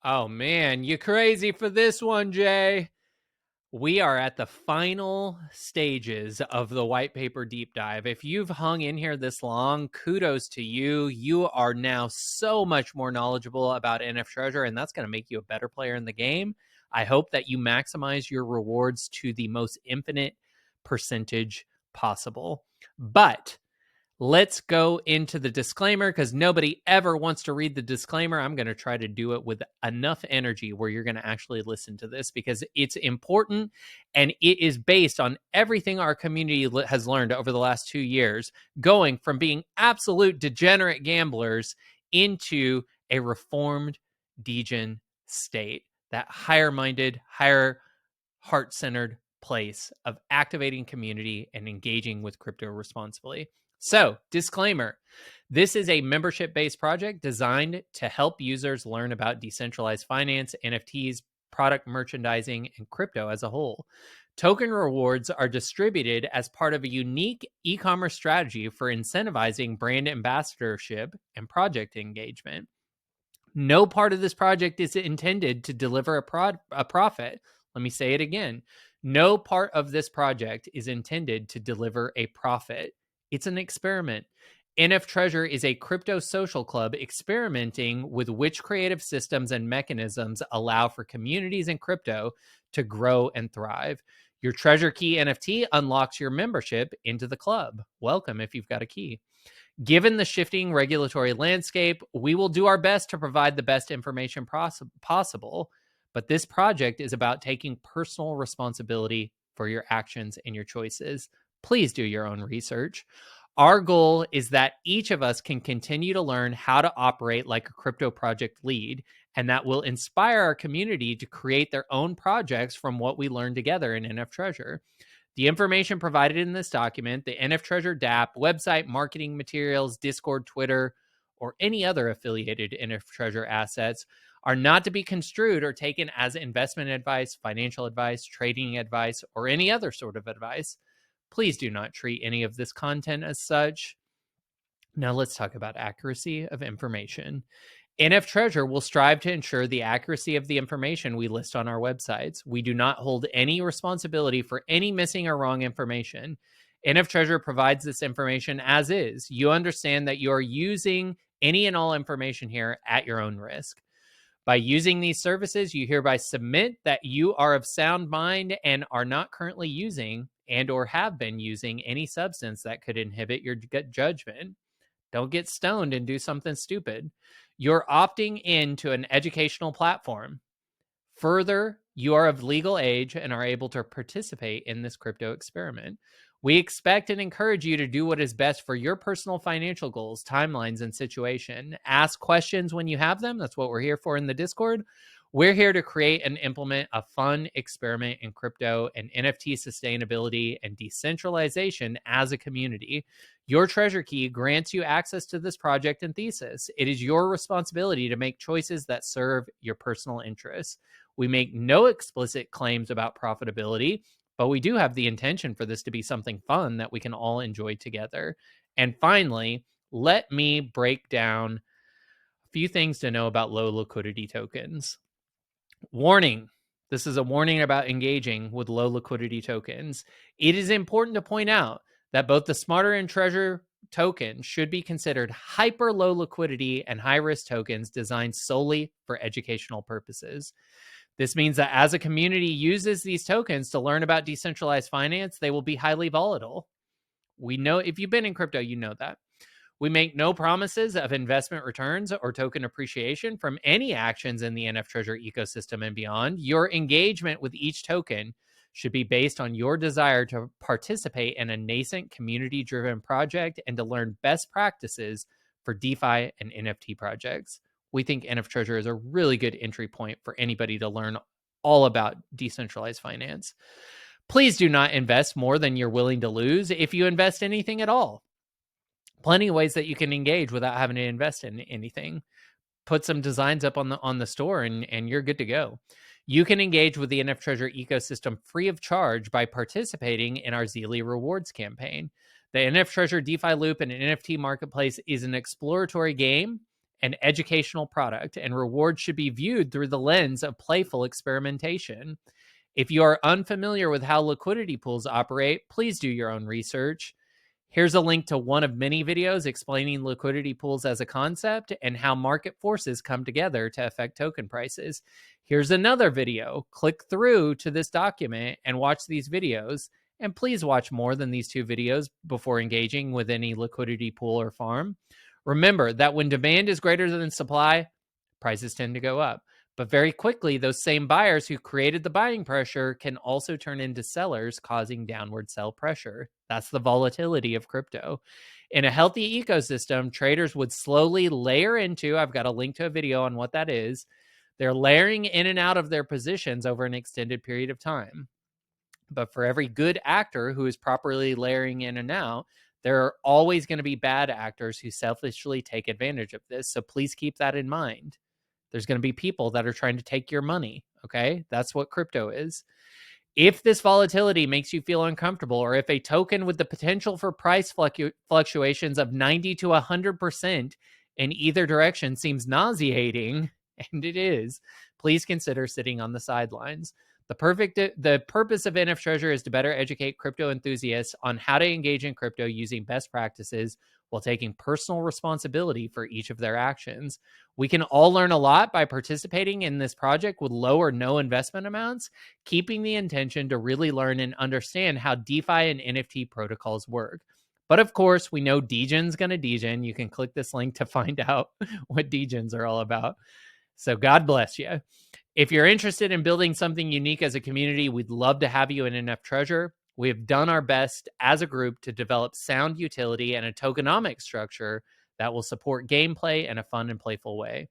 Oh man, you crazy for this one, Jay. We are at the final stages of the white paper deep dive. If you've hung in here this long, kudos to you. You are now so much more knowledgeable about NFTREASURE, and that's going to make you a better player in the game. I hope that you maximize your rewards to the most infinite percentage possible. But let's go into the disclaimer because nobody ever wants to read the disclaimer. I'm going to try to do it with enough energy where you're going to actually listen to this because it's important and it is based on everything our community has learned over the last 2 years, going from being absolute degenerate gamblers into a reformed degen state, that higher-minded, higher heart-centered place of activating community and engaging with crypto responsibly. So, disclaimer, this is a membership-based project designed to help users learn about decentralized finance, NFTs, product merchandising, and crypto as a whole. Token rewards are distributed as part of a unique e-commerce strategy for incentivizing brand ambassadorship and project engagement. No part of this project is intended to deliver a profit. Let me say it again. No part of this project is intended to deliver a profit. It's an experiment. NFTREASURE is a crypto social club experimenting with which creative systems and mechanisms allow for communities in crypto to grow and thrive. Your treasure key NFT unlocks your membership into the club. Welcome if you've got a key. Given the shifting regulatory landscape, we will do our best to provide the best information possible, but this project is about taking personal responsibility for your actions and your choices. Please do your own research. Our goal is that each of us can continue to learn how to operate like a crypto project lead, and that will inspire our community to create their own projects from what we learn together in NFTREASURE. The information provided in this document, the NFTREASURE DApp, website, marketing materials, Discord, Twitter, or any other affiliated NFTREASURE assets are not to be construed or taken as investment advice, financial advice, trading advice, or any other sort of advice. Please do not treat any of this content as such. Now let's talk about accuracy of information. NFTREASURE will strive to ensure the accuracy of the information we list on our websites. We do not hold any responsibility for any missing or wrong information. NFTREASURE provides this information as is. You understand that you are using any and all information here at your own risk. By using these services, you hereby submit that you are of sound mind and are not currently using and or have been using any substance that could inhibit your judgment. Don't get stoned and do something stupid. You're opting into an educational platform. Further, you are of legal age and are able to participate in this crypto experiment. We expect and encourage you to do what is best for your personal financial goals, timelines, and situation. Ask questions when you have them. That's what we're here for in the Discord. We're here to create and implement a fun experiment in crypto and NFT sustainability and decentralization as a community. Your treasure key grants you access to this project and thesis. It is your responsibility to make choices that serve your personal interests. We make no explicit claims about profitability, but we do have the intention for this to be something fun that we can all enjoy together. And finally, let me break down a few things to know about low liquidity tokens. Warning. This is a warning about engaging with low liquidity tokens. It is important to point out that both the Smarter and Treasure tokens should be considered hyper low liquidity and high risk tokens designed solely for educational purposes. This means that as a community uses these tokens to learn about decentralized finance, they will be highly volatile. We know, if you've been in crypto, you know that. We make no promises of investment returns or token appreciation from any actions in the NFTREASURE ecosystem and beyond. Your engagement with each token should be based on your desire to participate in a nascent community-driven project and to learn best practices for DeFi and NFT projects. We think NFTREASURE is a really good entry point for anybody to learn all about decentralized finance. Please do not invest more than you're willing to lose if you invest anything at all. Plenty of ways that you can engage without having to invest in anything. Put some designs up on the store and you're good to go. You can engage with the NFTREASURE ecosystem free of charge by participating in our Zeely Rewards campaign. The NFTREASURE DeFi Loop and NFT Marketplace is an exploratory game an educational product, and rewards should be viewed through the lens of playful experimentation. If you are unfamiliar with how liquidity pools operate, please do your own research. Here's a link to one of many videos explaining liquidity pools as a concept and how market forces come together to affect token prices. Here's another video. Click through to this document and watch these videos. And please watch more than these 2 videos before engaging with any liquidity pool or farm. Remember that when demand is greater than supply, prices tend to go up. But very quickly, those same buyers who created the buying pressure can also turn into sellers, causing downward sell pressure. That's the volatility of crypto. In a healthy ecosystem, traders would slowly layer into, I've got a link to a video on what that is. They're layering in and out of their positions over an extended period of time. But for every good actor who is properly layering in and out, there are always going to be bad actors who selfishly take advantage of this. So please keep that in mind. There's going to be people that are trying to take your money. Okay. That's what crypto is. If this volatility makes you feel uncomfortable, or if a token with the potential for price fluctuations of 90 to 100% in either direction seems nauseating, and it is, please consider sitting on the sidelines. The purpose of NFTREASURE is to better educate crypto enthusiasts on how to engage in crypto using best practices while taking personal responsibility for each of their actions. We can all learn a lot by participating in this project with low or no investment amounts, keeping the intention to really learn and understand how DeFi and NFT protocols work. But of course, we know degen's going to degen. You can click this link to find out what degens are all about. So God bless you. If you're interested in building something unique as a community, we'd love to have you in NFTREASURE. We have done our best as a group to develop sound utility and a tokenomic structure that will support gameplay in a fun and playful way.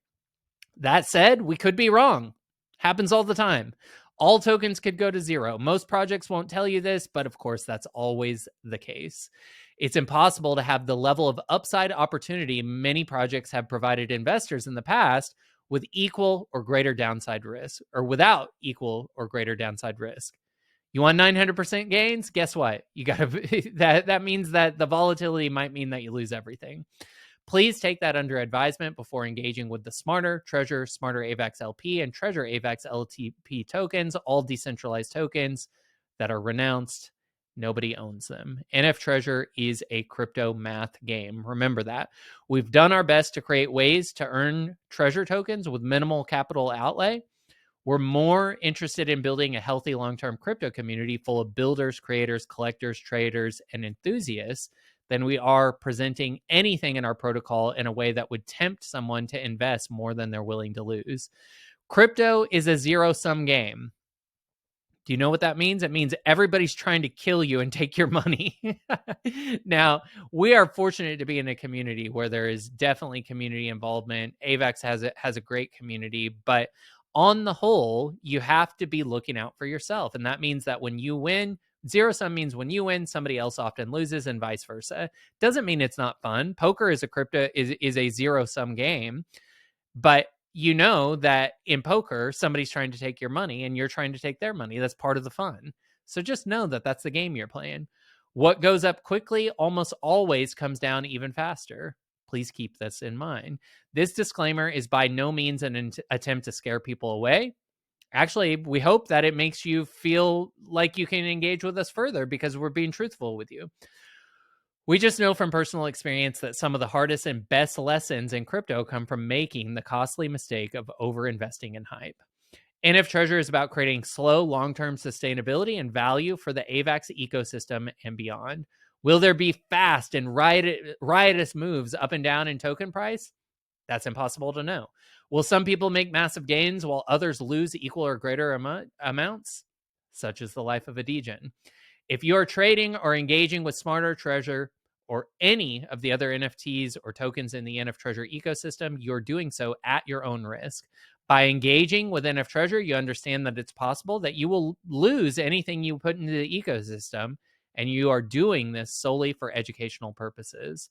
That said, we could be wrong. Happens all the time. All tokens could go to zero. Most projects won't tell you this, but of course, that's always the case. It's impossible to have the level of upside opportunity many projects have provided investors in the past with equal or greater downside risk, or without equal or greater downside risk. You want 900% gains? Guess what? You got to that means that the volatility might mean that you lose everything. Please take that under advisement before engaging with the Smarter, Treasure, Smarter AVAX LP, and Treasure AVAX LTP tokens, all decentralized tokens that are renounced. Nobody owns them. NFTREASURE is a crypto math game. Remember that. We've done our best to create ways to earn treasure tokens with minimal capital outlay. We're more interested in building a healthy long-term crypto community full of builders, creators, collectors, traders, and enthusiasts than we are presenting anything in our protocol in a way that would tempt someone to invest more than they're willing to lose. Crypto is a zero-sum game. Do you know what that means? It means everybody's trying to kill you and take your money. Now, we are fortunate to be in a community where there is definitely community involvement. AVAX has a great community, but on the whole, you have to be looking out for yourself. And that means that when you win, zero sum means when you win, somebody else often loses, and vice versa. Doesn't mean it's not fun. Poker is a zero sum game, but you know that in poker, somebody's trying to take your money and you're trying to take their money. That's part of the fun. So just know that that's the game you're playing. What goes up quickly almost always comes down even faster. Please keep this in mind. This disclaimer is by no means an attempt to scare people away. Actually, we hope that it makes you feel like you can engage with us further because we're being truthful with you. We just know from personal experience that some of the hardest and best lessons in crypto come from making the costly mistake of over-investing in hype. NFTREASURE is about creating slow, long-term sustainability and value for the AVAX ecosystem and beyond. Will there be fast and riotous moves up and down in token price? That's impossible to know. Will some people make massive gains while others lose equal or greater amounts? Such is the life of a degen. If you are trading or engaging with Smarter, Treasure, or any of the other NFTs or tokens in the NFTREASURE ecosystem, you're doing so at your own risk. By engaging with NFTREASURE, you understand that it's possible that you will lose anything you put into the ecosystem, and you are doing this solely for educational purposes.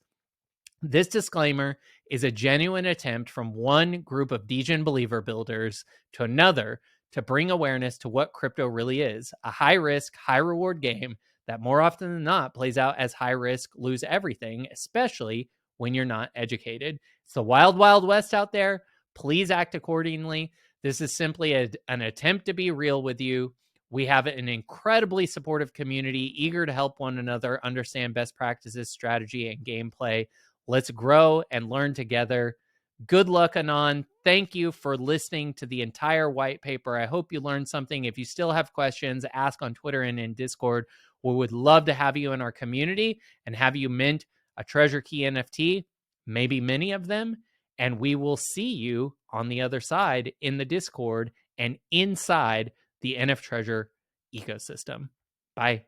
This disclaimer is a genuine attempt from one group of degen believer builders to another to bring awareness to what crypto really is, a high-risk, high-reward game that more often than not plays out as high-risk, lose everything, especially when you're not educated. It's the wild, wild west out there. Please act accordingly. This is simply an attempt to be real with you. We have an incredibly supportive community, eager to help one another understand best practices, strategy, and gameplay. Let's grow and learn together. Good luck, Anon. Thank you for listening to the entire white paper. I hope you learned something. If you still have questions, ask on Twitter and in Discord. We would love to have you in our community and have you mint a treasure key NFT, maybe many of them. And we will see you on the other side in the Discord and inside the NF Treasure ecosystem. Bye.